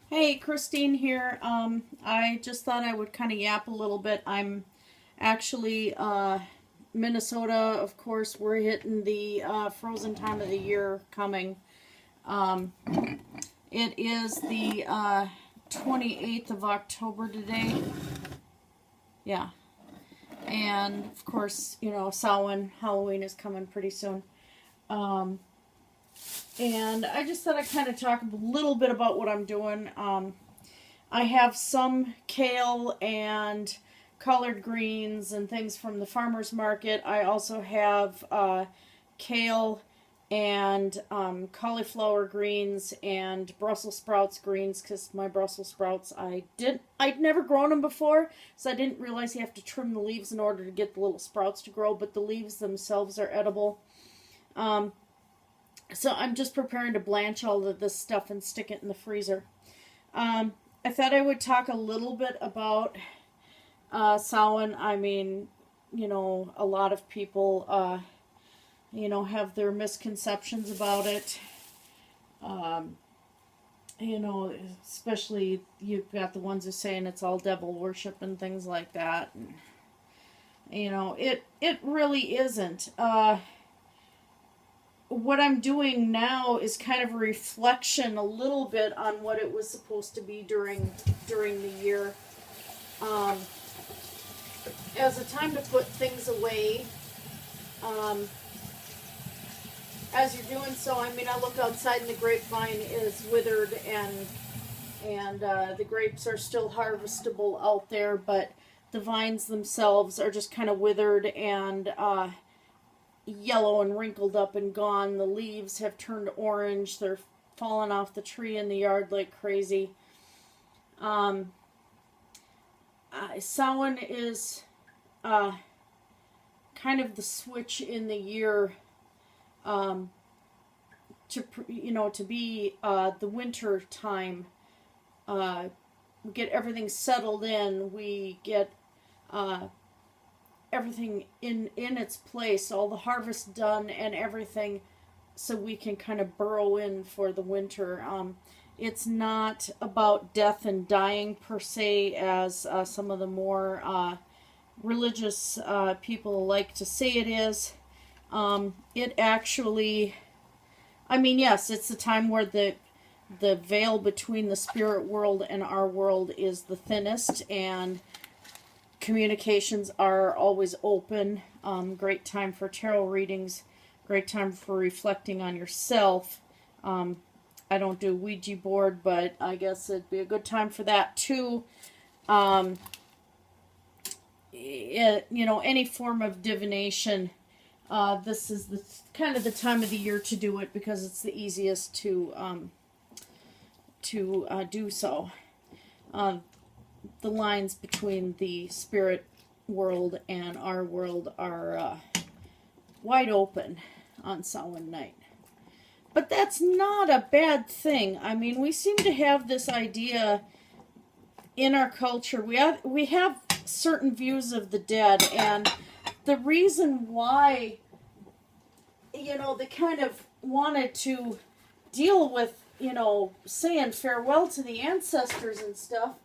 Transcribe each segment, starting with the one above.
Hey, Christine here. I just thought I would kind of yap a little bit. I'm actually Minnesota, of course. We're hitting the frozen time of the year coming. Um, it is the 28th of October today. Yeah, and of course, Samhain, Halloween is coming pretty soon. Um, and I just thought I'd kind of talk a little bit about what I'm doing. I have some kale and collard greens and things from the farmer's market. I also have kale and cauliflower greens and Brussels sprouts greens because my Brussels sprouts I'd never grown them before, so I didn't realize you have to trim the leaves in order to get the little sprouts to grow, but the leaves themselves are edible. Um, so I'm just preparing to blanch all of this stuff and stick it in the freezer. Um, I thought I would talk a little bit about Samhain. I mean, a lot of people, have their misconceptions about it. Um, Especially you've got the ones who saying it's all devil worship and things like that. And, it really isn't. What I'm doing now is kind of a reflection a little bit on what it was supposed to be during the year, um, as a time to put things away. Um, as you're doing so, I mean, I look outside and the grapevine is withered, and the grapes are still harvestable out there, but the vines themselves are just kind of withered and yellow and wrinkled up and gone. The leaves have turned orange. They're falling off the tree in the yard like crazy. Um, Samhain is kind of the switch in the year, um, to be the winter time. We get everything settled in. We get uh, everything in its place, all the harvest done and everything, so we can kind of burrow in for the winter. It's not about death and dying per se, as some of the more religious people like to say it is. It actually, I mean, yes, it's the time where the veil between the spirit world and our world is the thinnest, and communications are always open. Great time for tarot readings. Great time for reflecting on yourself. I don't do Ouija board, but I guess it'd be a good time for that too. Um, any form of divination. This is the kind of the time of the year to do it because it's the easiest to do so. Uh, the lines between the spirit world and our world are wide open on Samhain night. But that's not a bad thing. I mean, we seem to have this idea in our culture. We have certain views of the dead, and the reason why, they kind of wanted to deal with, saying farewell to the ancestors and stuff.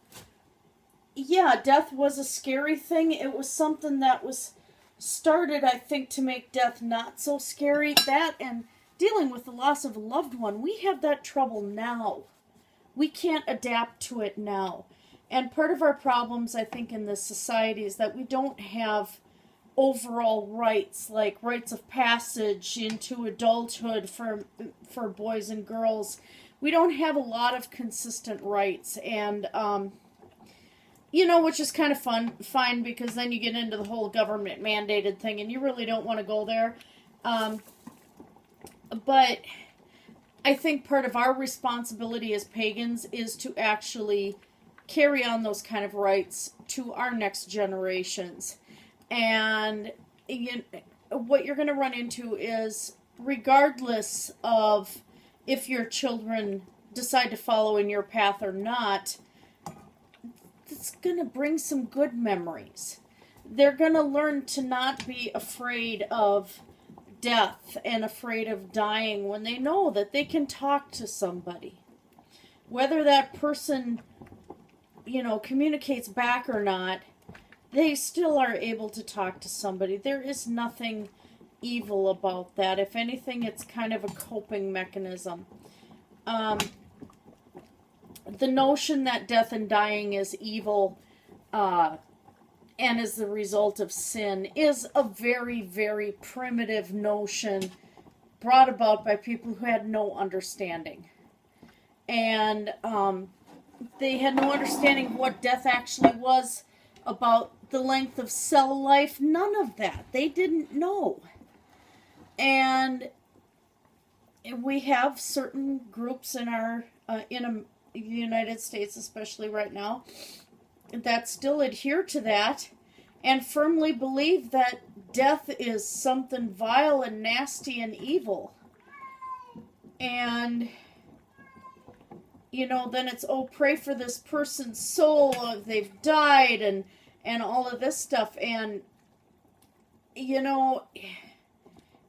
Yeah, death was a scary thing. It was something that was started, I think, to make death not so scary. That and dealing with the loss of a loved one, we have that trouble now. We can't adapt to it now. And part of our problems, I think, in this society is that we don't have overall rights, like rites of passage into adulthood for boys and girls. We don't have a lot of consistent rights, and which is kind of fine, because then you get into the whole government mandated thing, and you really don't want to go there. But I think part of our responsibility as pagans is to actually carry on those kind of rights to our next generations. And what you're going to run into is, regardless of if your children decide to follow in your path or not, it's going to bring some good memories. They're going to learn to not be afraid of death and afraid of dying when they know that they can talk to somebody. whether that person, communicates back or not, they still are able to talk to somebody. There is nothing evil about that. If anything, it's kind of a coping mechanism. The notion that death and dying is evil and is the result of sin is a very, very primitive notion brought about by people who had no understanding. And they had no understanding of what death actually was, about the length of cell life, none of that. They didn't know. And we have certain groups in our the United States, especially right now, that still adhere to that and firmly believe that death is something vile and nasty and evil. And then it's, pray for this person's soul, if they've died, and all of this stuff. And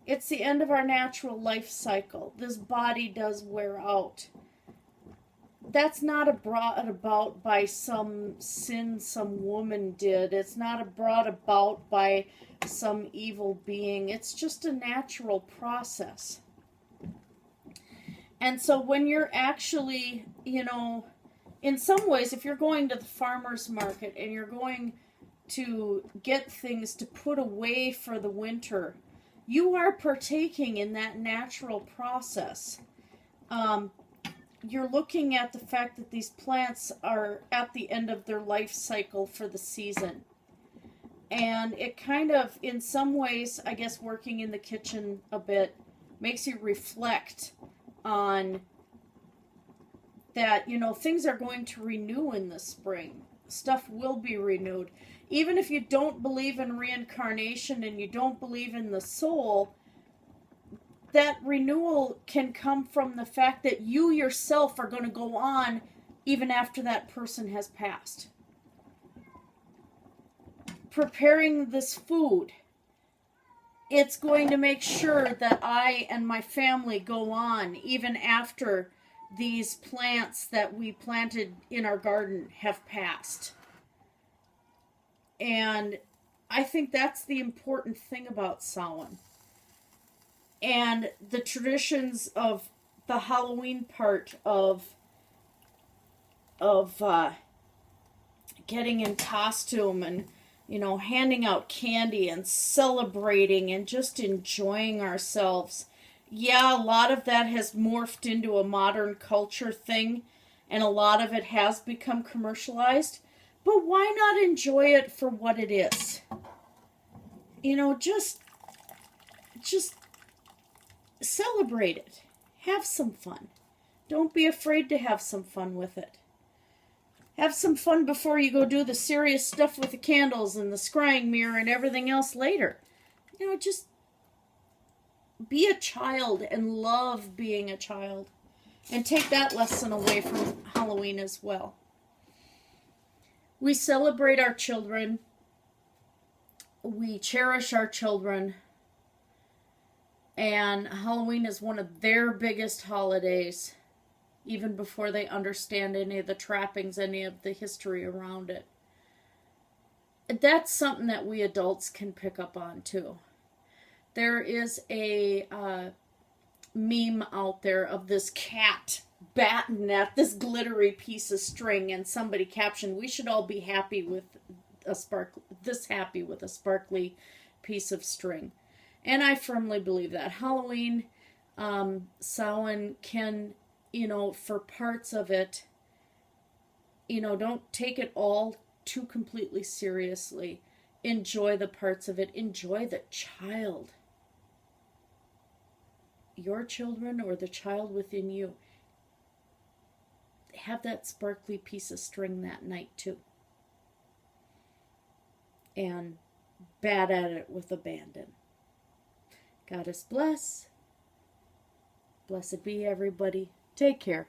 it's the end of our natural life cycle. This body does wear out. That's not brought about by some sin some woman did. It's not brought about by some evil being. It's just a natural process. And so when you're actually, in some ways, if you're going to the farmer's market and you're going to get things to put away for the winter, you are partaking in that natural process. You're looking at the fact that these plants are at the end of their life cycle for the season. And it kind of, in some ways, I guess working in the kitchen a bit, makes you reflect on that, things are going to renew in the spring. Stuff will be renewed. Even if you don't believe in reincarnation and you don't believe in the soul, that renewal can come from the fact that you yourself are going to go on even after that person has passed. Preparing this food, it's going to make sure that I and my family go on even after these plants that we planted in our garden have passed. And I think that's the important thing about Samhain. And the traditions of the Halloween part of getting in costume and, handing out candy and celebrating and just enjoying ourselves. Yeah, a lot of that has morphed into a modern culture thing, and a lot of it has become commercialized. But why not enjoy it for what it is? Just celebrate it. Have some fun. Don't be afraid to have some fun with it. Have some fun before you go do the serious stuff with the candles and the scrying mirror and everything else later. Just be a child and love being a child. And take that lesson away from Halloween as well. We celebrate our children. We cherish our children. And Halloween is one of their biggest holidays, even before they understand any of the trappings, any of the history around it. That's something that we adults can pick up on too. There is a meme out there of this cat batting at this glittery piece of string, and somebody captioned, "We should all be happy with a sparkly piece of string." And I firmly believe that. Halloween, Samhain can, for parts of it, don't take it all too completely seriously. Enjoy the parts of it. Enjoy the child. Your children or the child within you. Have that sparkly piece of string that night too. And bat at it with abandon. Goddess bless. Blessed be everybody. Take care.